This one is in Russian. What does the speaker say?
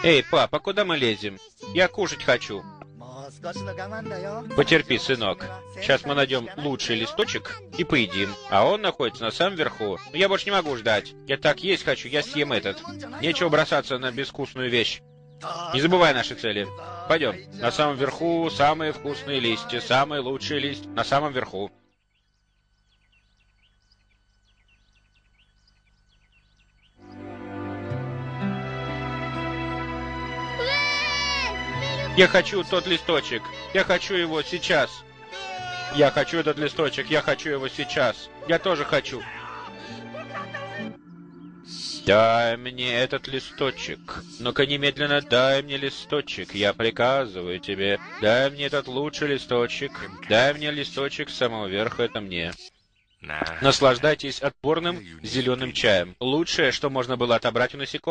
Эй, папа, куда мы лезем? Я кушать хочу. Потерпи, сынок. Сейчас мы найдем лучший листочек и поедим. А он находится на самом верху. Но я больше не могу ждать. Я так есть хочу, я съем этот. Нечего бросаться на безвкусную вещь. Не забывай наши цели. Пойдем. На самом верху самые вкусные листья, самые лучшие листья. На самом верху. Я хочу тот листочек. Я хочу его сейчас. Я хочу этот листочек. Я хочу его сейчас. Я тоже хочу. Дай мне этот листочек. Ну-ка немедленно дай мне листочек. Я приказываю тебе. Дай мне этот лучший листочек. Дай мне листочек с самого верха. Это мне. Наслаждайтесь отборным зеленым чаем. Лучшее, что можно было отобрать у насекомых.